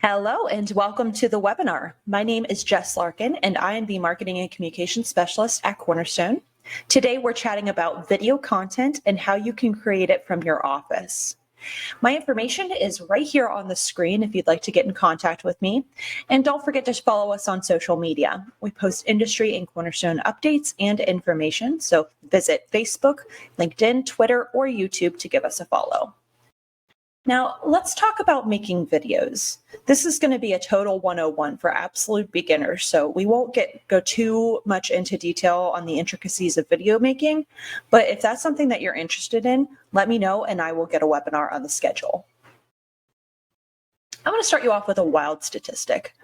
Hello and welcome to the webinar. My name is Jess Larkin and I am the Marketing and Communications Specialist at Cornerstone. Today we're chatting about video content and how you can create it from your office. My information is right here on the screen if you'd like to get in contact with me. And don't forget to follow us on social media. We post industry and Cornerstone updates and information, so visit Facebook, LinkedIn, Twitter, or YouTube to give us a follow. Now, let's talk about making videos. This is going to be a total 101 for absolute beginners, so we won't go too much into detail on the intricacies of video making, but if that's something that you're interested in, let me know and I will get a webinar on the schedule. I'm going to start you off with a wild statistic.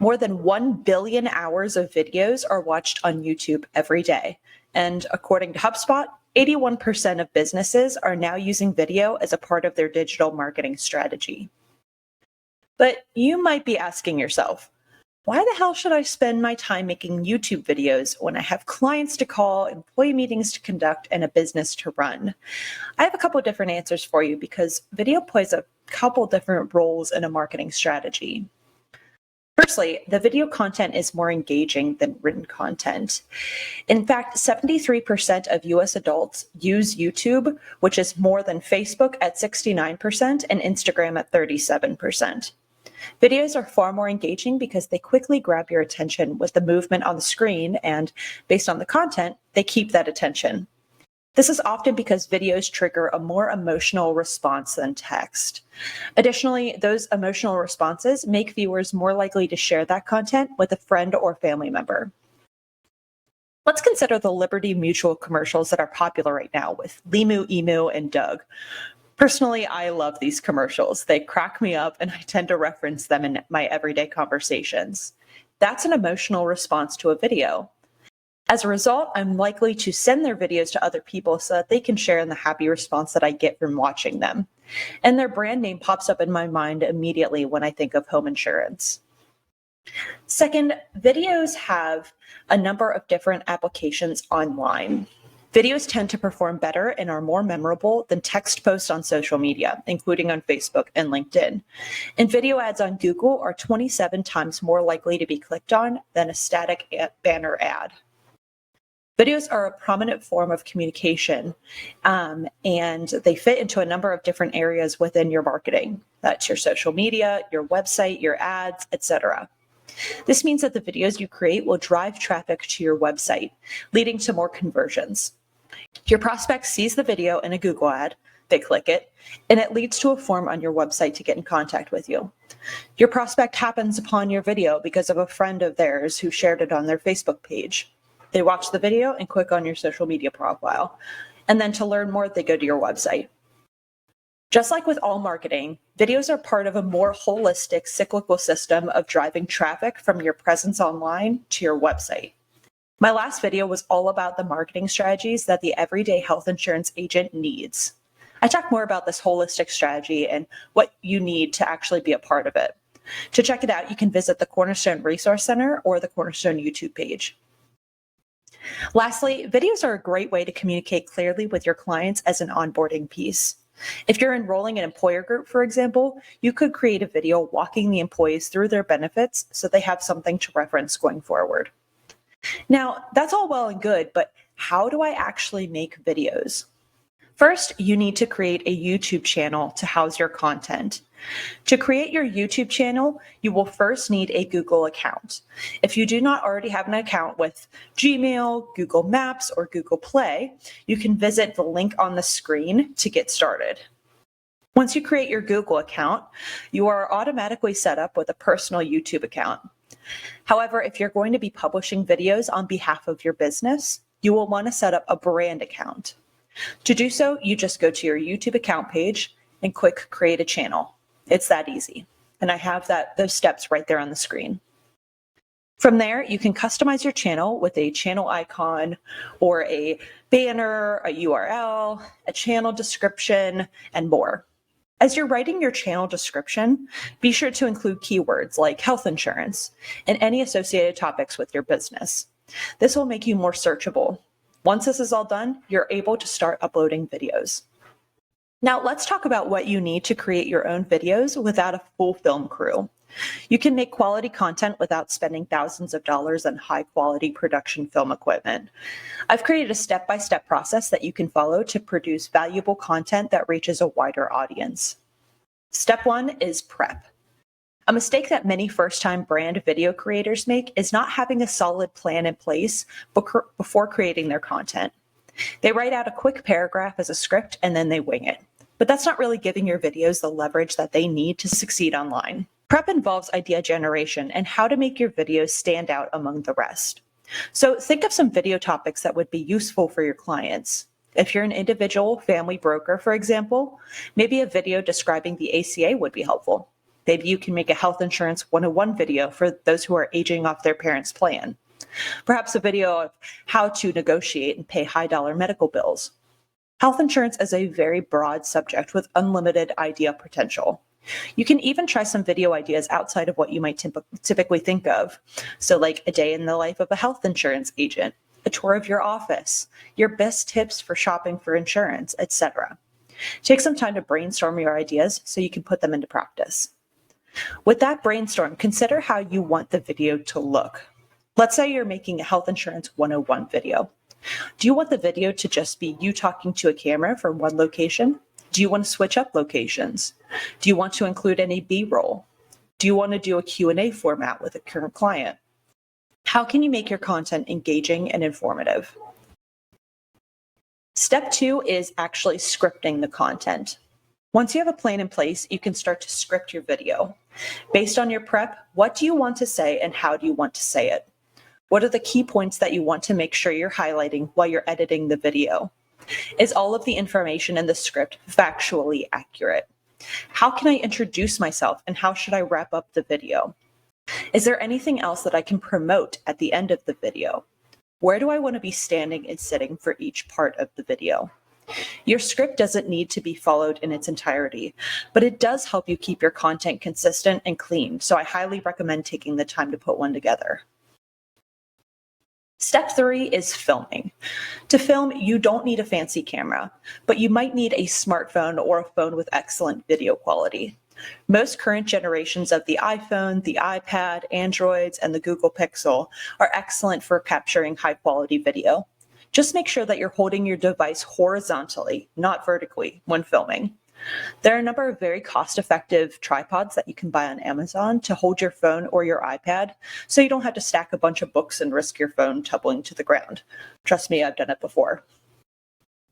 More than 1 billion hours of videos are watched on YouTube every day, and according to HubSpot, 81% of businesses are now using video as a part of their digital marketing strategy. But you might be asking yourself, why the hell should I spend my time making YouTube videos when I have clients to call, employee meetings to conduct, and a business to run? I have a couple of different answers for you because video plays a couple different roles in a marketing strategy. Firstly, the video content is more engaging than written content. In fact, 73% of US adults use YouTube, which is more than Facebook at 69% and Instagram at 37%. Videos are far more engaging because they quickly grab your attention with the movement on the screen, and based on the content, they keep that attention. This is often because videos trigger a more emotional response than text. Additionally, those emotional responses make viewers more likely to share that content with a friend or family member. Let's consider the Liberty Mutual commercials that are popular right now with Limu, Emu, and Doug. Personally, I love these commercials. They crack me up and I tend to reference them in my everyday conversations. That's an emotional response to a video. As a result, I'm likely to send their videos to other people so that they can share in the happy response that I get from watching them. And their brand name pops up in my mind immediately when I think of home insurance. Second, videos have a number of different applications online. Videos tend to perform better and are more memorable than text posts on social media, including on Facebook and LinkedIn. And video ads on Google are 27 times more likely to be clicked on than a static banner ad. Videos are a prominent form of communication, and they fit into a number of different areas within your marketing. That's your social media, your website, your ads, etc. This means that the videos you create will drive traffic to your website, leading to more conversions. Your prospect sees the video in a Google ad, they click it, and it leads to a form on your website to get in contact with you. Your prospect happens upon your video because of a friend of theirs who shared it on their Facebook page. They watch the video and click on your social media profile. And then to learn more, they go to your website. Just like with all marketing, videos are part of a more holistic cyclical system of driving traffic from your presence online to your website. My last video was all about the marketing strategies that the everyday health insurance agent needs. I talk more about this holistic strategy and what you need to actually be a part of it. To check it out, you can visit the Cornerstone Resource Center or the Cornerstone YouTube page. Lastly, videos are a great way to communicate clearly with your clients as an onboarding piece. If you're enrolling an employer group, for example, you could create a video walking the employees through their benefits so they have something to reference going forward. Now, that's all well and good, but how do I actually make videos? First, you need to create a YouTube channel to house your content. To create your YouTube channel, you will first need a Google account. If you do not already have an account with Gmail, Google Maps, or Google Play, you can visit the link on the screen to get started. Once you create your Google account, you are automatically set up with a personal YouTube account. However, if you're going to be publishing videos on behalf of your business, you will want to set up a brand account. To do so, you just go to your YouTube account page and click Create a Channel. It's that easy. And I have those steps right there on the screen. From there, you can customize your channel with a channel icon or a banner, a URL, a channel description, and more. As you're writing your channel description, be sure to include keywords like health insurance and any associated topics with your business. This will make you more searchable. Once this is all done, you're able to start uploading videos. Now let's talk about what you need to create your own videos without a full film crew. You can make quality content without spending thousands of dollars on high-quality production film equipment. I've created a step-by-step process that you can follow to produce valuable content that reaches a wider audience. Step 1 is prep. A mistake that many first-time brand video creators make is not having a solid plan in place before creating their content. They write out a quick paragraph as a script and then they wing it. But that's not really giving your videos the leverage that they need to succeed online. Prep involves idea generation and how to make your videos stand out among the rest. So think of some video topics that would be useful for your clients. If you're an individual family broker, for example, maybe a video describing the ACA would be helpful. Maybe you can make a health insurance 101 video for those who are aging off their parents' plan. Perhaps a video of how to negotiate and pay high-dollar medical bills. Health insurance is a very broad subject with unlimited idea potential. You can even try some video ideas outside of what you might typically think of. So like a day in the life of a health insurance agent, a tour of your office, your best tips for shopping for insurance, etc. Take some time to brainstorm your ideas so you can put them into practice. With that brainstorm, consider how you want the video to look. Let's say you're making a health insurance 101 video. Do you want the video to just be you talking to a camera from one location? Do you want to switch up locations? Do you want to include any B-roll? Do you want to do a Q&A format with a current client? How can you make your content engaging and informative? Step 2 is actually scripting the content. Once you have a plan in place, you can start to script your video. Based on your prep, what do you want to say and how do you want to say it? What are the key points that you want to make sure you're highlighting while you're editing the video? Is all of the information in the script factually accurate? How can I introduce myself and how should I wrap up the video? Is there anything else that I can promote at the end of the video? Where do I want to be standing and sitting for each part of the video? Your script doesn't need to be followed in its entirety, but it does help you keep your content consistent and clean, so I highly recommend taking the time to put one together. Step 3 is filming. To film, you don't need a fancy camera, but you might need a smartphone or a phone with excellent video quality. Most current generations of the iPhone, the iPad, Androids, and the Google Pixel are excellent for capturing high-quality video. Just make sure that you're holding your device horizontally, not vertically, when filming. There are a number of very cost-effective tripods that you can buy on Amazon to hold your phone or your iPad, so you don't have to stack a bunch of books and risk your phone tumbling to the ground. Trust me, I've done it before.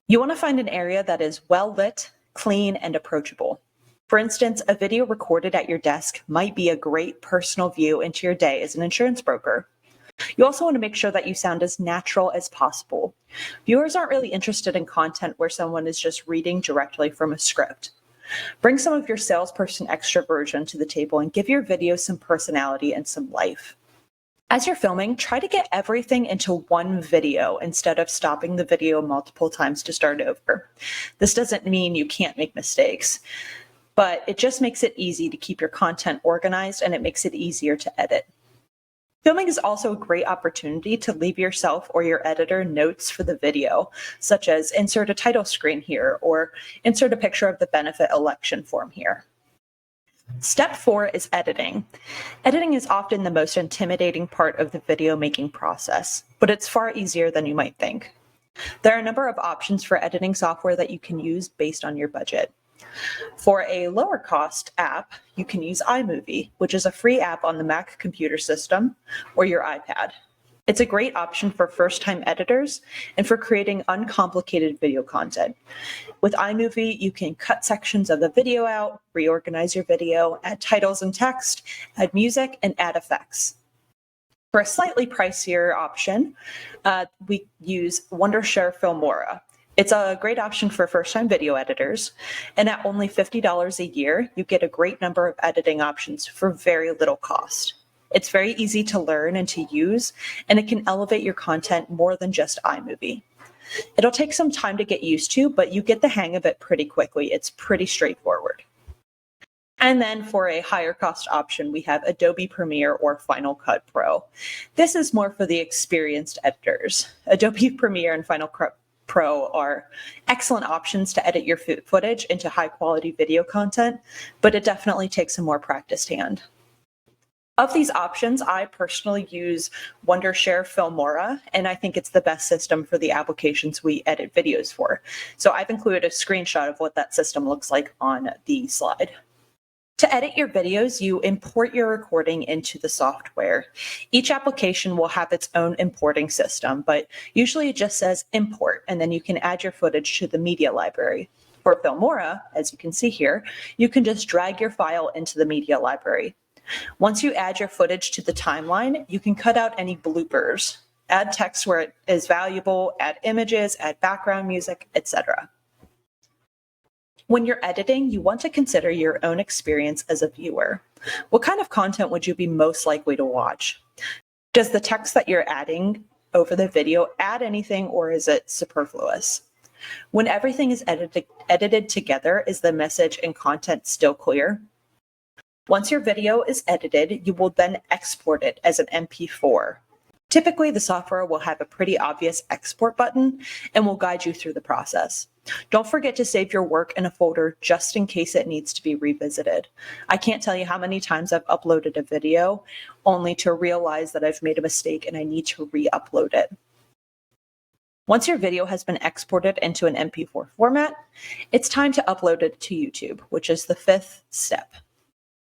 You want to find an area that is well lit, clean, and approachable. For instance, a video recorded at your desk might be a great personal view into your day as an insurance broker. You also want to make sure that you sound as natural as possible. Viewers aren't really interested in content where someone is just reading directly from a script. Bring some of your salesperson extroversion to the table and give your video some personality and some life. As you're filming, try to get everything into one video instead of stopping the video multiple times to start over. This doesn't mean you can't make mistakes, but it just makes it easy to keep your content organized and it makes it easier to edit. Filming is also a great opportunity to leave yourself or your editor notes for the video, such as insert a title screen here or insert a picture of the benefit election form here. Step 4 is editing. Editing is often the most intimidating part of the video making process, but it's far easier than you might think. There are a number of options for editing software that you can use based on your budget. For a lower cost app, you can use iMovie, which is a free app on the Mac computer system or your iPad. It's a great option for first-time editors and for creating uncomplicated video content. With iMovie, you can cut sections of the video out, reorganize your video, add titles and text, add music, and add effects. For a slightly pricier option, we use Wondershare Filmora. It's a great option for first-time video editors, and at only $50 a year, you get a great number of editing options for very little cost. It's very easy to learn and to use, and it can elevate your content more than just iMovie. It'll take some time to get used to, but you get the hang of it pretty quickly. It's pretty straightforward. And then for a higher cost option, we have Adobe Premiere or Final Cut Pro. This is more for the experienced editors. Adobe Premiere and Final Cut Pro are excellent options to edit your footage into high quality video content, but it definitely takes a more practiced hand. Of these options, I personally use Wondershare Filmora, and I think it's the best system for the applications we edit videos for. So I've included a screenshot of what that system looks like on the slide. To edit your videos, you import your recording into the software. Each application will have its own importing system, but usually it just says import, and then you can add your footage to the media library. For Filmora, as you can see here, you can just drag your file into the media library. Once you add your footage to the timeline, you can cut out any bloopers, add text where it is valuable, add images, add background music, etc. When you're editing, you want to consider your own experience as a viewer. What kind of content would you be most likely to watch? Does the text that you're adding over the video add anything, or is it superfluous? When everything is edited together, is the message and content still clear? Once your video is edited, you will then export it as an MP4. Typically, the software will have a pretty obvious export button and will guide you through the process. Don't forget to save your work in a folder just in case it needs to be revisited. I can't tell you how many times I've uploaded a video only to realize that I've made a mistake and I need to re-upload it. Once your video has been exported into an MP4 format, it's time to upload it to YouTube, which is the fifth step.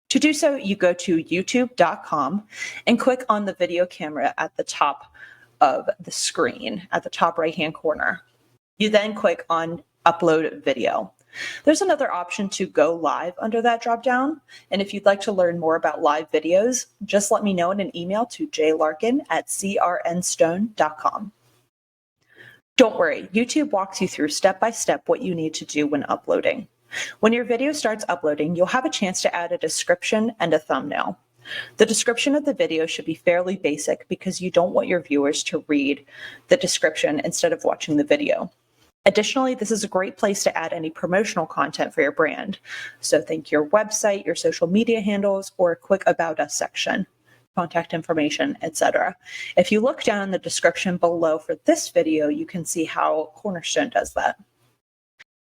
To do so, you go to youtube.com and click on the video camera at the top of the screen, at the top right-hand corner. You then click on Upload Video. There's another option to go live under that dropdown, and if you'd like to learn more about live videos, just let me know in an email to jlarkin@crnstone.com. Don't worry, YouTube walks you through step-by-step what you need to do when uploading. When your video starts uploading, you'll have a chance to add a description and a thumbnail. The description of the video should be fairly basic because you don't want your viewers to read the description instead of watching the video. Additionally, this is a great place to add any promotional content for your brand. So think your website, your social media handles, or a quick About Us section, contact information, etc. If you look down in the description below for this video, you can see how Cornerstone does that.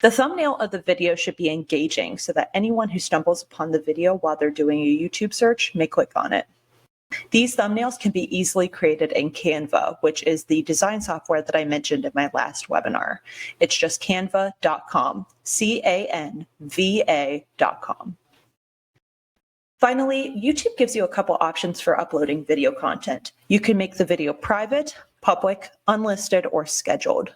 The thumbnail of the video should be engaging so that anyone who stumbles upon the video while they're doing a YouTube search may click on it. These thumbnails can be easily created in Canva, which is the design software that I mentioned in my last webinar. It's just canva.com, canva.com. Finally, YouTube gives you a couple options for uploading video content. You can make the video private, public, unlisted, or scheduled.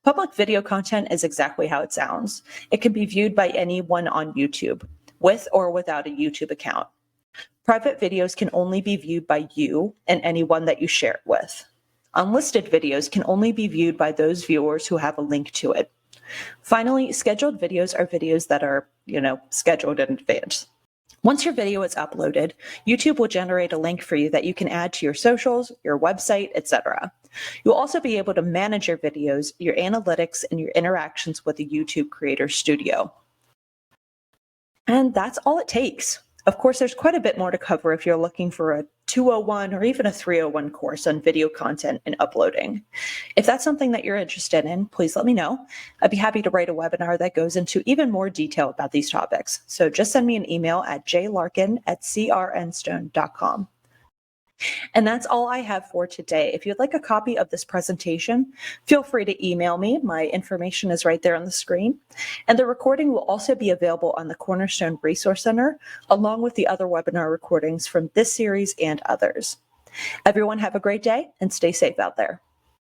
Public video content is exactly how it sounds. It can be viewed by anyone on YouTube, with or without a YouTube account. Private videos can only be viewed by you and anyone that you share it with. Unlisted videos can only be viewed by those viewers who have a link to it. Finally, scheduled videos are videos that are, scheduled in advance. Once your video is uploaded, YouTube will generate a link for you that you can add to your socials, your website, etc. You'll also be able to manage your videos, your analytics, and your interactions with the YouTube Creator Studio. And that's all it takes. Of course, there's quite a bit more to cover if you're looking for a 201 or even a 301 course on video content and uploading. If that's something that you're interested in, please let me know. I'd be happy to write a webinar that goes into even more detail about these topics. So just send me an email at jlarkin@crnstone.com. And that's all I have for today. If you'd like a copy of this presentation, feel free to email me. My information is right there on the screen. And the recording will also be available on the Cornerstone Resource Center, along with the other webinar recordings from this series and others. Everyone have a great day and stay safe out there.